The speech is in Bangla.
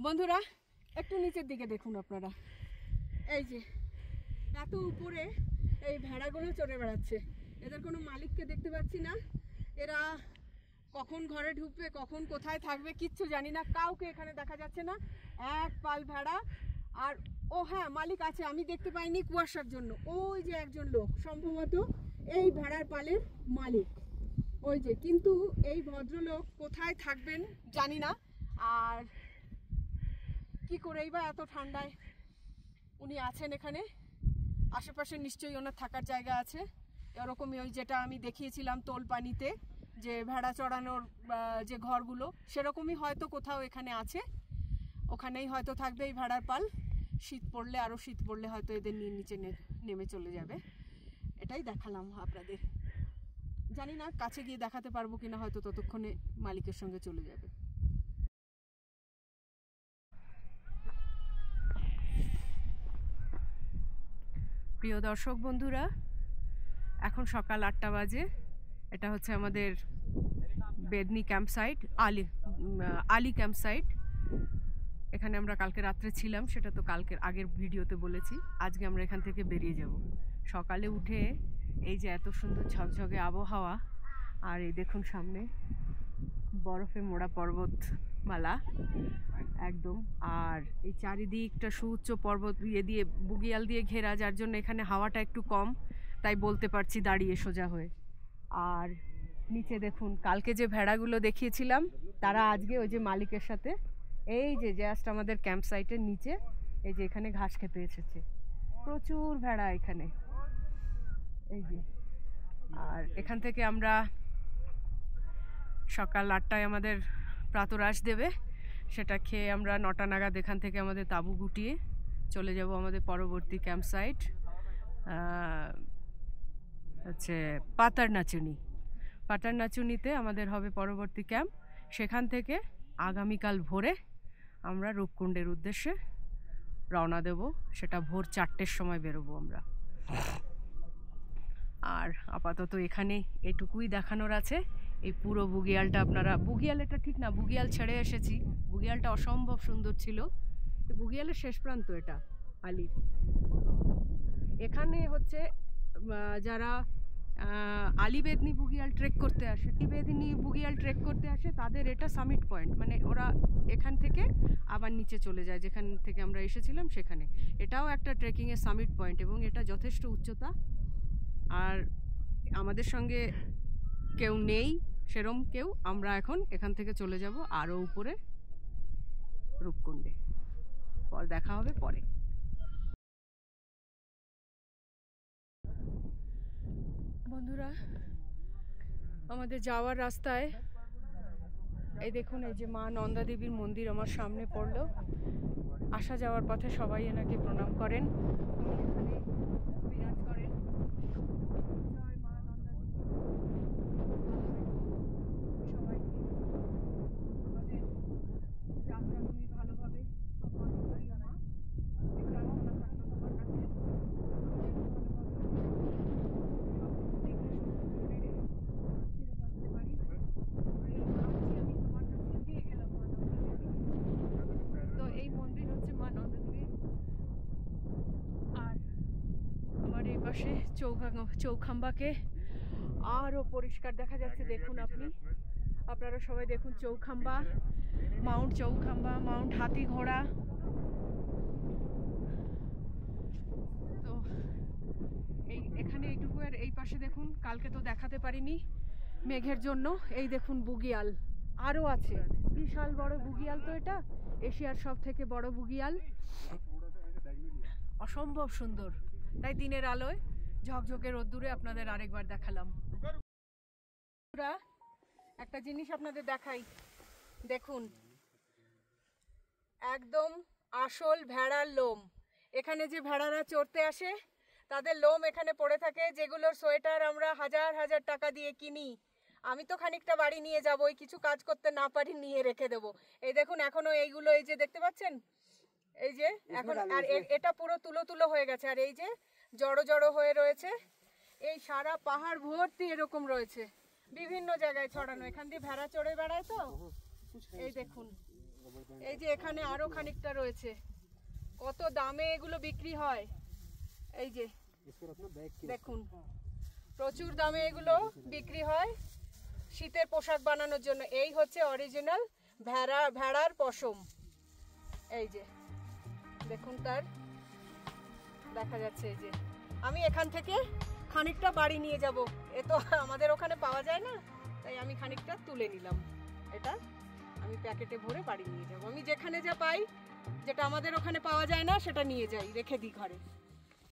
বন্ধুরা একটু নিচের দিকে দেখুন আপনারা, এই যে এত উপরে এই ভেড়াগুলো চড়ে বেড়াচ্ছে, এদের কোনো মালিককে দেখতে পাচ্ছি না। এরা কখন ঘরে ঢুকবে, কখন কোথায় থাকবে কিচ্ছু জানি না, কাউকে এখানে দেখা যাচ্ছে না। এক পাল ভেড়া। আর ও হ্যাঁ, মালিক আছে, আমি দেখতে পাইনি কুয়াশার জন্য। ওই যে একজন লোক, সম্ভবত এই ভেড়ার পালের মালিক ওই যে, কিন্তু এই ভদ্রলোক কোথায় থাকবেন জানি না। আর কি করেই বা এত ঠান্ডায় উনি আছেন এখানে, আশেপাশে নিশ্চয়ই ওনার থাকার জায়গা আছে এরকমই, ওই যেটা আমি দেখিয়েছিলাম তোলপানিতে যে ভেড়া চড়ানোর যে ঘরগুলো, সেরকমই হয়তো কোথাও এখানে আছে, ওখানেই হয়তো থাকবে এই ভেড়ার পাল। শীত পড়লে, আরও শীত পড়লে হয়তো এদের নিয়ে নিচে নেমে চলে যাবে। এটাই দেখালাম আপনাদের, জানি না কাছে গিয়ে দেখাতে পারবো কিনা, হয়তো ততক্ষণে মালিকের সঙ্গে চলে যাবে। প্রিয় দর্শক বন্ধুরা, এখন সকাল 8টা বাজে। এটা হচ্ছে আমাদের বেদনি ক্যাম্প সাইট, আলি ক্যাম্প সাইট। এখানে আমরা কালকে রাত্রে ছিলাম, সেটা তো কালকের আগের ভিডিওতে বলেছি। আজকে আমরা এখান থেকে বেরিয়ে যাব। সকালে উঠে এই যে এত সুন্দর ঝকঝকে আবহাওয়া, আর এই দেখুন সামনে বরফে মোড়া পর্বতমালা একদম, আর এই চারিদিকটা সুউচ্চ পর্বত দিয়ে বুগিয়াল দিয়ে ঘেরা, যার জন্য এখানে হাওয়াটা একটু কম, তাই বলতে পারছি দাঁড়িয়ে সোজা হয়ে। আর নিচে দেখুন, কালকে যে ভেড়াগুলো দেখিয়েছিলাম তারা আজকে ওই যে মালিকের সাথে এই যে জাস্ট আমাদের ক্যাম্প সাইটের নিচে এই যে এখানে ঘাস খেতে এসেছে। প্রচুর ভেড়া এখানে, এই যে। আর এখান থেকে আমরা সকাল 8টায় আমাদের প্রাতরাশ দেবে, সেটা খেয়ে আমরা 9টা নাগাদ এখান থেকে আমাদের তাঁবু গুটিয়ে চলে যাব আমাদের পরবর্তী ক্যাম্প সাইট, হচ্ছে পাতারনাচুনিতে আমাদের হবে পরবর্তী ক্যাম্প। সেখান থেকে আগামীকাল ভোরে আমরা রূপকুণ্ডের উদ্দেশ্যে রওনা দেব, সেটা ভোর 4টের সময় বেরোবো আমরা। আর আপাতত এখানে এটুকুই দেখানোর আছে। এই পুরো বুগিয়ালটা আপনারা, বুগিয়াল এটা ঠিক না, বুগিয়াল ছেড়ে এসেছি। বুগিয়ালটা অসম্ভব সুন্দর ছিল, বুগিয়ালের শেষ প্রান্ত এটা আলির। এখানে হচ্ছে যারা আলিবেদনি বুগিয়াল ট্রেক করতে আসে, তাদের এটা সামিট পয়েন্ট, মানে ওরা এখান থেকে আবার নিচে চলে যায় যেখান থেকে আমরা এসেছিলাম সেখানে। এটাও একটা ট্রেকিংয়ের সামিট পয়েন্ট এবং এটা যথেষ্ট উচ্চতা। আর আমাদের সঙ্গে কেউ নেই সেরম কেউ, আমরা এখন এখান থেকে চলে যাব আরও উপরে রূপকুণ্ডে। দেখা হবে পরে। বন্ধুরা, আমাদের যাওয়ার রাস্তায় এই দেখুন, এই যে মা নন্দা দেবীর মন্দির আমার সামনে পড়লো। আসা যাওয়ার পথে সবাই এনাকে প্রণাম করেন। পাশে চৌখাম্বাকে আরও পরিষ্কার দেখা যাচ্ছে। দেখুন আপনারা সবাই দেখুন, চৌখাম্বা, মাউন্ট হাতি ঘোড়া। তো এখানে এইটুকু, আর এই পাশে দেখুন, কালকে তো দেখাতে পারিনি মেঘের জন্য। এই দেখুন বুগিয়াল আরও আছে, বিশাল বড় বুগিয়াল। তো এটা এশিয়ার সব থেকে বড় বুগিয়াল, অসম্ভব সুন্দর। তাই দিনের আলোয় ঝকঝকে রোদ্দুরে আপনাদের আরেকবার দেখালাম। একটা জিনিস আপনাদের দেখাই, দেখুন একদম আসল ভেড়ার লোম। এখানে যে ভেড়ারা চড়তে আসে তাদের লোম এখানে পড়ে থাকে, যেগুলোর সোয়েটার আমরা হাজার হাজার টাকা দিয়ে কিনি। আমি তো খানিকটা বাড়ি নিয়ে যাবো, কিছু কাজ করতে না পারি নিয়ে রেখে দেবো। এই দেখুন এখনো এইগুলো, এই যে দেখতে পাচ্ছেন, এই যে এখন, আর এটা পুরো তুলো হয়ে গেছে, আর এই যে জড়ো জড়ো হয়ে রয়েছে। এই সারা পাহাড় ভর্তি এরকম রয়েছে, বিভিন্ন জায়গায় ছড়ানো। এখান দিয়ে ভেড়া চড়ে বেড়ায় তো, এই দেখুন এই যে এখানে আরো খানিকটা রয়েছে, কত দামে এগুলো বিক্রি হয়। এই যে দেখুন, প্রচুর দামে এগুলো বিক্রি হয় শীতের পোশাক বানানোর জন্য। এই হচ্ছে অরিজিনাল ভেড়ার পশম। এই যে দেখুন, তার দেখা যাচ্ছে। এই যে আমি এখান থেকে খানিকটা বাড়ি নিয়ে যাব, এ তো আমাদের ওখানে পাওয়া যায় না, তাই আমি খানিকটা তুলে নিলাম। এটা আমি প্যাকেটে ভরে বাড়ি নিয়ে যাব। আমি যেখানে যা পাই, যেটা আমাদের ওখানে পাওয়া যায় না, সেটা নিয়ে যাই, রেখে দিই ঘরে।